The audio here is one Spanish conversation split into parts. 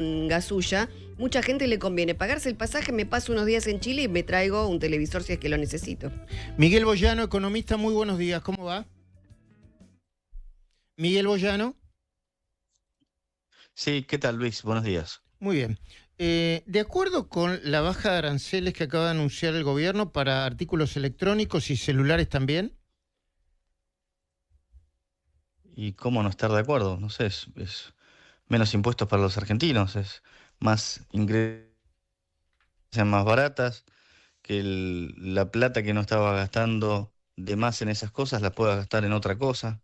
Gasulla, mucha gente le conviene pagarse el pasaje, me paso unos días en Chile y me traigo un televisor si es que lo necesito. Miguel Boyano, economista, muy buenos días, ¿cómo va? Miguel Boyano, Sí, ¿qué tal, Luis? Buenos días. muy bien. De acuerdo con la baja de aranceles que acaba de anunciar el gobierno para artículos electrónicos y celulares también. ¿Y cómo no estar de acuerdo? No sé, es menos impuestos para los argentinos, es más ingresos más baratas, que la plata que no estaba gastando de más en esas cosas la pueda gastar en otra cosa.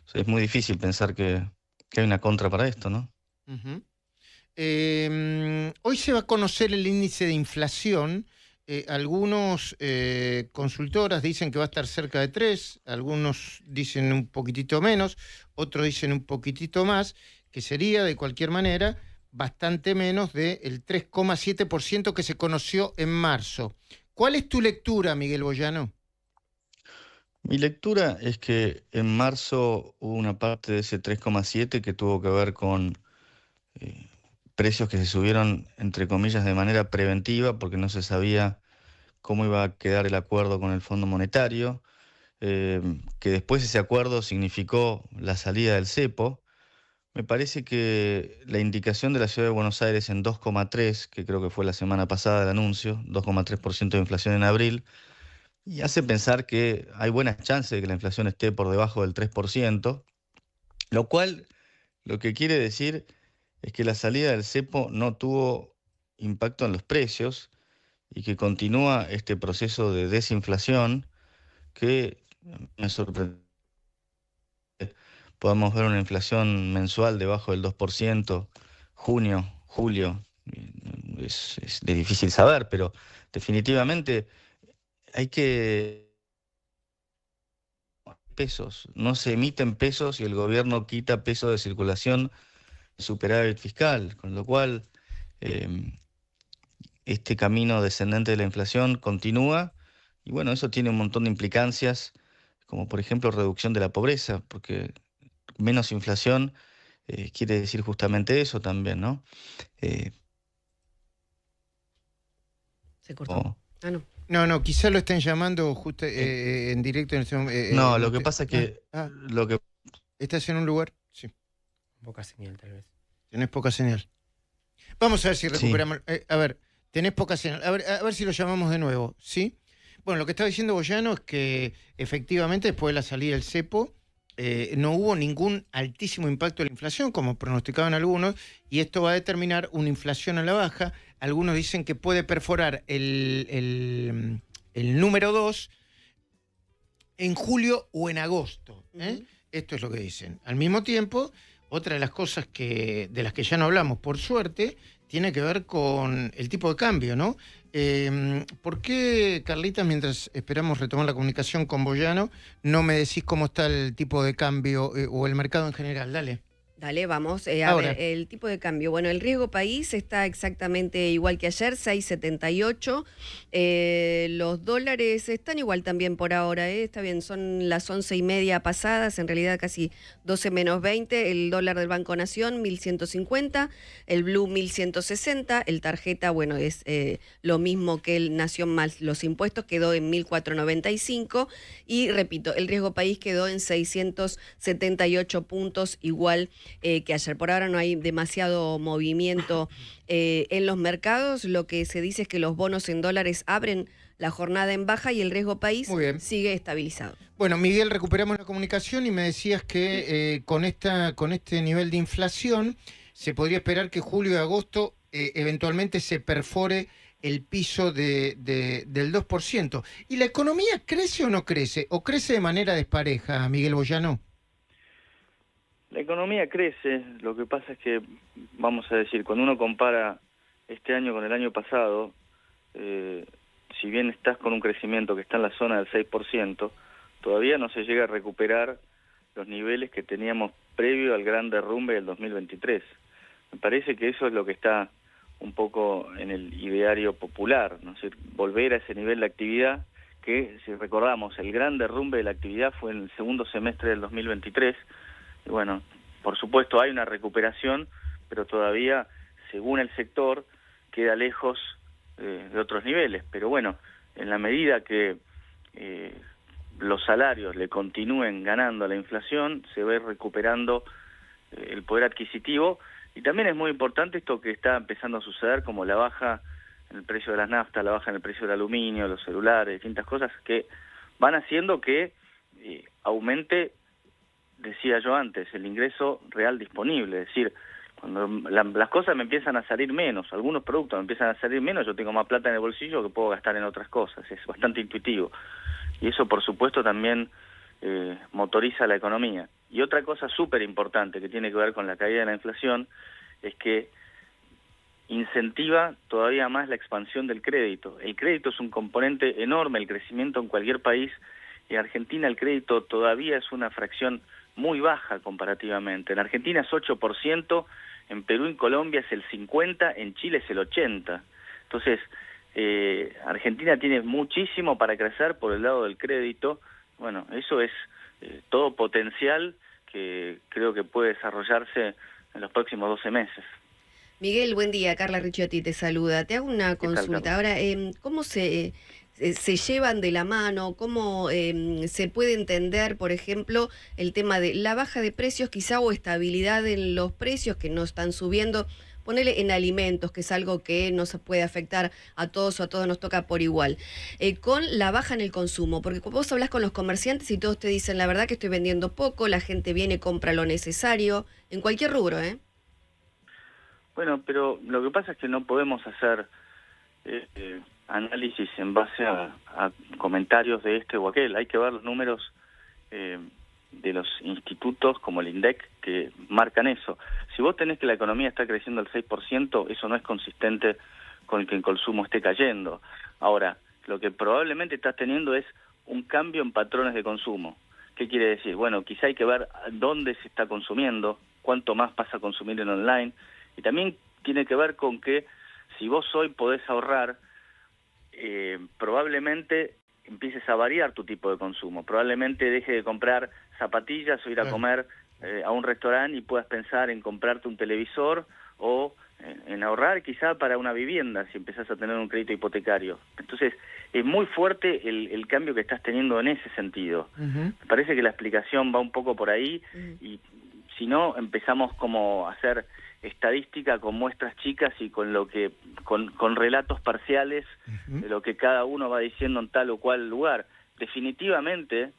O sea, es muy difícil pensar que hay una contra para esto, ¿no? Ujú. Hoy se va a conocer el índice de inflación. Algunos consultoras dicen que va a estar cerca de 3, algunos dicen un poquitito menos, otros dicen un poquitito más, que sería de cualquier manera bastante menos del 3,7% que se conoció en marzo. ¿Cuál es tu lectura, Miguel Boyano? Mi lectura es que en marzo hubo una parte de ese 3,7 que tuvo que ver con eh, precios que se subieron, entre comillas, de manera preventiva, porque no se sabía cómo iba a quedar el acuerdo con el Fondo Monetario, que después ese acuerdo significó la salida del cepo. Me parece que la indicación de la Ciudad de Buenos Aires en 2,3, que creo que fue la semana pasada el anuncio, 2,3% de inflación en abril, y hace pensar que hay buenas chances de que la inflación esté por debajo del 3%, lo cual lo que quiere decir es que la salida del cepo no tuvo impacto en los precios y que continúa este proceso de desinflación que me sorprende. Podamos ver una inflación mensual debajo del 2%, junio, julio, es de difícil saber, pero definitivamente hay que pesos, no se emiten pesos y el gobierno quita pesos de circulación, superávit fiscal, con lo cual em, este camino descendente de la inflación continúa y bueno, eso tiene un montón de implicancias, como por ejemplo reducción de la pobreza, porque menos inflación quiere decir justamente eso también, ¿no? Eh, Se cortó. o- Ah, no. No, quizá lo estén llamando justo eh, en directo en este momento. no, lo que pasa es que lo que ¿Estás en un lugar? Sí, Poca señal, tal vez. tenés poca señal. Vamos a ver si sí, recuperamos. A ver, tenés poca señal. A ver si lo llamamos de nuevo, ¿sí? Bueno, lo que estaba diciendo Boyano es que efectivamente después de la salida del cepo no hubo ningún altísimo impacto de la inflación, como pronosticaban algunos, y esto va a determinar una inflación a la baja. Algunos dicen que puede perforar el número 2 en julio o en agosto. Ujú. Esto es lo que dicen. Al mismo tiempo, otra de las cosas de las que ya no hablamos, por suerte, tiene que ver con el tipo de cambio, ¿no? ¿Por qué, Carlita, mientras esperamos retomar la comunicación con Boyano, no me decís cómo está el tipo de cambio o el mercado en general? Dale. Dale, vamos. A ver, Ahora. el tipo de cambio. Bueno, el riesgo país está exactamente igual que ayer, 6,78. Los dólares están igual también por ahora, ¿eh? Está bien, son las 11:30 pasadas, en realidad casi 12 menos 20. El dólar del Banco Nación, 1.150. El Blue, 1.160. El tarjeta, bueno, es lo mismo que el Nación más los impuestos, quedó en 1.495. Y repito, el riesgo país quedó en 678 puntos, igual que ayer. Por ahora no hay demasiado movimiento en los mercados. Lo que se dice es que los bonos en dólares abren la jornada en baja y el riesgo país Muy bien. sigue estabilizado. Bueno, Miguel, recuperamos la comunicación y me decías que con este nivel de inflación se podría esperar que julio y agosto eventualmente se perfore el piso del 2%. ¿Y la economía crece o no crece? ¿O crece de manera despareja, Miguel Boyano? La economía crece, lo que pasa es que, vamos a decir, cuando uno compara este año con el año pasado, si bien estás con un crecimiento que está en la zona del 6%, todavía no se llega a recuperar los niveles que teníamos previo al gran derrumbe del 2023. Me parece que eso es lo que está un poco en el ideario popular, ¿no? Es decir, volver a ese nivel de actividad que, si recordamos, el gran derrumbe de la actividad fue en el segundo semestre del 2023. Y bueno, por supuesto hay una recuperación, pero todavía según el sector, queda lejos de otros niveles. Pero bueno, en la medida que los salarios le continúen ganando a la inflación, se va a ir recuperando el poder adquisitivo. Y también es muy importante esto que está empezando a suceder, como la baja en el precio de las naftas, la baja en el precio del aluminio, los celulares, distintas cosas que van haciendo que aumente, decía yo antes, el ingreso real disponible. Es decir, cuando las cosas me empiezan a salir menos, algunos productos me empiezan a salir menos, yo tengo más plata en el bolsillo que puedo gastar en otras cosas. Es bastante intuitivo. Y eso, por supuesto, también motoriza la economía. Y otra cosa súper importante que tiene que ver con la caída de la inflación es que incentiva todavía más la expansión del crédito. El crédito es un componente enorme, el crecimiento en cualquier país. En Argentina el crédito todavía es una fracción muy baja comparativamente. En Argentina es 8%, en Perú y Colombia es el 50%, en Chile es el 80%. Entonces, Argentina tiene muchísimo para crecer por el lado del crédito. Bueno, eso es todo potencial que creo que puede desarrollarse en los próximos 12 meses. Miguel, buen día. Carla Ricciotti te saluda. Te hago una consulta. Ahora, ¿cómo se llevan de la mano? ¿Cómo se puede entender, por ejemplo, el tema de la baja de precios quizá o estabilidad en los precios que no están subiendo? Ponele en alimentos, que es algo que nos puede afectar a todos o a todos nos toca por igual. Con la baja en el consumo, porque vos hablas con los comerciantes y todos te dicen, la verdad que estoy vendiendo poco, la gente viene, compra lo necesario, en cualquier rubro, ¿eh? Bueno, pero lo que pasa es que no podemos hacer análisis en base a comentarios de este o aquel. Hay que ver los números de los institutos como el INDEC que marcan eso. Si vos tenés que la economía está creciendo al 6%, eso no es consistente con que el consumo esté cayendo. Ahora, lo que probablemente estás teniendo es un cambio en patrones de consumo. ¿Qué quiere decir? Bueno, quizá hay que ver dónde se está consumiendo, cuánto más pasa a consumir en online. Y también tiene que ver con que si vos hoy podés ahorrar, probablemente empieces a variar tu tipo de consumo. Probablemente deje de comprar zapatillas o ir a comer a un restaurante y puedas pensar en comprarte un televisor o en ahorrar quizá para una vivienda si empezás a tener un crédito hipotecario. Entonces, es muy fuerte el cambio que estás teniendo en ese sentido. Me parece que la explicación va un poco por ahí y si no, empezamos como a hacer estadística con muestras chicas y con lo que con relatos parciales de lo que cada uno va diciendo en tal o cual lugar. Definitivamente,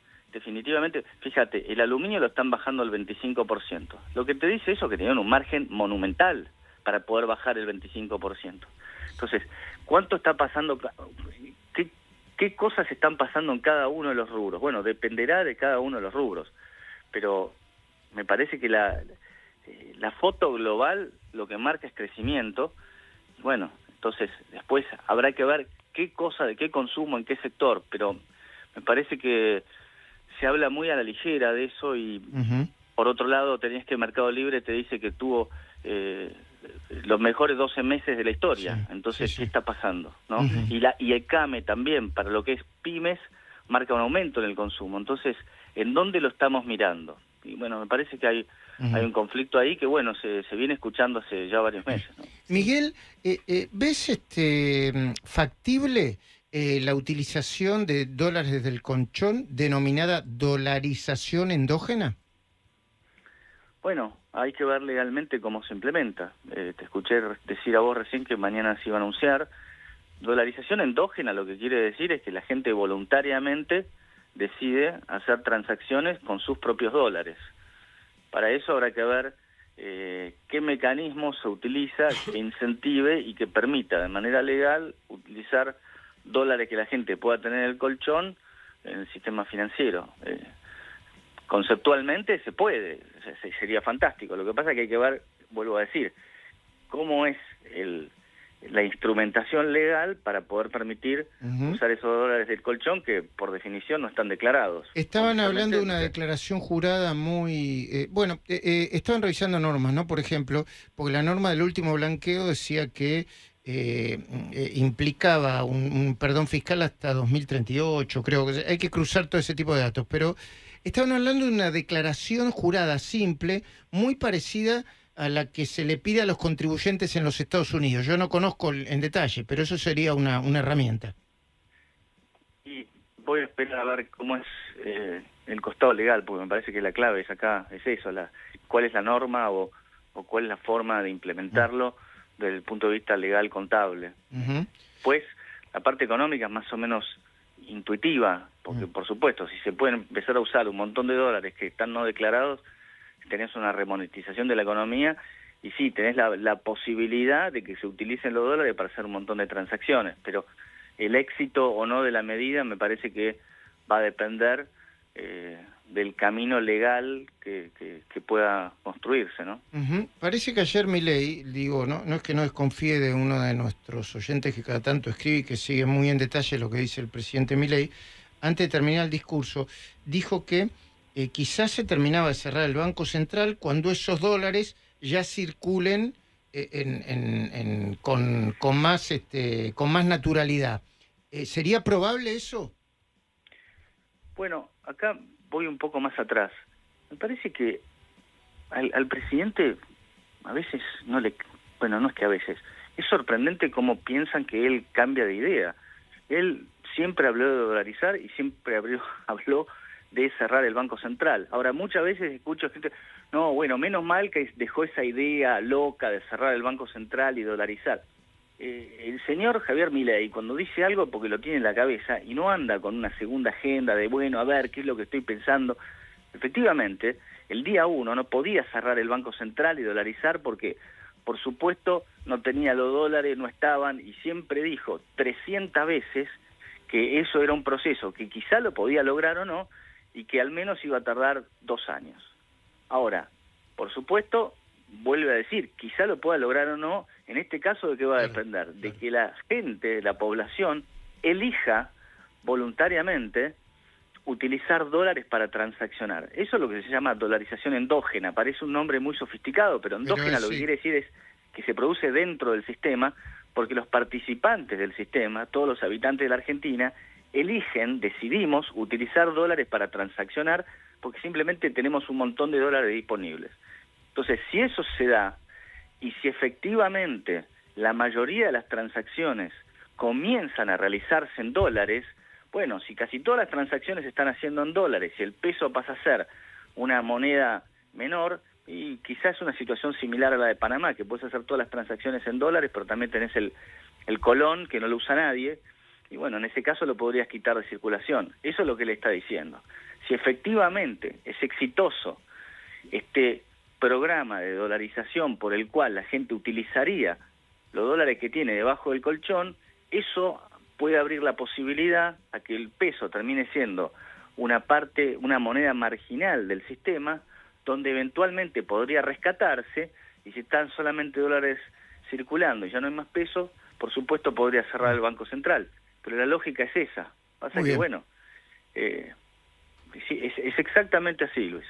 fíjate, el aluminio lo están bajando al 25%. Lo que te dice eso que tenían un margen monumental para poder bajar el 25%. Entonces, ¿cuánto está pasando? ¿Qué cosas están pasando en cada uno de los rubros? Bueno, dependerá de cada uno de los rubros, pero me parece que la foto global lo que marca es crecimiento. Bueno, entonces después habrá que ver qué cosa, de qué consumo, en qué sector, pero me parece que se habla muy a la ligera de eso y por otro lado tenés que Mercado Libre te dice que tuvo los mejores 12 meses de la historia. Entonces, ¿qué está pasando? ¿No? Y el CAME también, para lo que es pymes, marca un aumento en el consumo. Entonces, ¿en dónde lo estamos mirando? Y bueno, me parece que hay un conflicto ahí que, bueno, se viene escuchando hace ya varios meses, ¿no? Miguel, ¿ves factible la utilización de dólares desde el colchón, denominada dolarización endógena? Bueno, hay que ver legalmente cómo se implementa. Te escuché decir a vos recién que mañana se iba a anunciar. Dolarización endógena lo que quiere decir es que la gente voluntariamente decide hacer transacciones con sus propios dólares. Para eso habrá que ver qué mecanismo se utiliza que incentive y que permita de manera legal utilizar dólares que la gente pueda tener en el colchón en el sistema financiero. Conceptualmente se puede, sería fantástico. Lo que pasa es que hay que ver, vuelvo a decir, cómo es la instrumentación legal para poder permitir usar esos dólares del colchón que por definición no están declarados. Estaban hablando de una declaración jurada muy... estaban revisando normas, ¿no? Por ejemplo, porque la norma del último blanqueo decía que implicaba un perdón fiscal hasta 2038, creo que hay que cruzar todo ese tipo de datos, pero estaban hablando de una declaración jurada simple, muy parecida a la que se le pide a los contribuyentes en los Estados Unidos. Yo no conozco en detalle, pero eso sería una herramienta. Y voy a esperar a ver cómo es el costado legal, porque me parece que la clave es acá, es eso, cuál es la norma o cuál es la forma de implementarlo desde el punto de vista legal contable. Pues la parte económica es más o menos intuitiva, porque por supuesto, si se pueden empezar a usar un montón de dólares que están no declarados, tenés una remonetización de la economía y sí, tenés la posibilidad de que se utilicen los dólares para hacer un montón de transacciones, pero el éxito o no de la medida me parece que va a depender del camino legal que pueda construirse, ¿no? Parece que ayer Milei, digo, no es que no desconfíe de uno de nuestros oyentes que cada tanto escribe y que sigue muy en detalle lo que dice el presidente Milei, antes de terminar el discurso, dijo que quizás se terminaba de cerrar el Banco Central cuando esos dólares ya circulen con más naturalidad. ¿Sería probable eso? Bueno, acá voy un poco más atrás. Me parece que al presidente a veces no es que a veces, es sorprendente cómo piensan que él cambia de idea. Él siempre habló de dolarizar y siempre habló de cerrar el Banco Central. Ahora, muchas veces escucho gente, no, bueno, menos mal que dejó esa idea loca de cerrar el Banco Central y dolarizar. El señor Javier Milei, cuando dice algo porque lo tiene en la cabeza y no anda con una segunda agenda de, bueno, a ver, qué es lo que estoy pensando. Efectivamente, el día 1 no podía cerrar el Banco Central y dolarizar porque, por supuesto, no tenía los dólares, no estaban, y siempre dijo 300 veces que eso era un proceso que quizá lo podía lograr o no, y que al menos iba a tardar 2 años. Ahora, por supuesto, vuelve a decir, quizá lo pueda lograr o no, en este caso ¿de qué va a depender? De que la gente, la población, elija voluntariamente utilizar dólares para transaccionar. Eso es lo que se llama dolarización endógena. Parece un nombre muy sofisticado, pero endógena lo que quiere decir es que se produce dentro del sistema, porque los participantes del sistema, todos los habitantes de la Argentina, decidimos utilizar dólares para transaccionar, porque simplemente tenemos un montón de dólares disponibles. Entonces, si eso se da, y si efectivamente la mayoría de las transacciones comienzan a realizarse en dólares, bueno, si casi todas las transacciones se están haciendo en dólares y el peso pasa a ser una moneda menor, y quizás es una situación similar a la de Panamá, que puedes hacer todas las transacciones en dólares, pero también tenés el colón, que no lo usa nadie, y bueno, en ese caso lo podrías quitar de circulación. Eso es lo que le está diciendo. Si efectivamente es exitoso este programa de dolarización por el cual la gente utilizaría los dólares que tiene debajo del colchón, eso puede abrir la posibilidad a que el peso termine siendo una moneda marginal del sistema, donde eventualmente podría rescatarse, y si están solamente dólares circulando y ya no hay más peso, por supuesto podría cerrar el Banco Central. Pero la lógica es esa. Pasa que, bueno, sí, es exactamente así, Luis.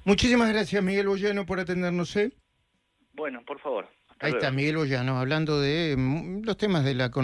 Muchísimas gracias, Miguel Boyano, por atendernos. Bueno, por favor. Ahí está, Miguel Boyano, hablando de los temas de la economía.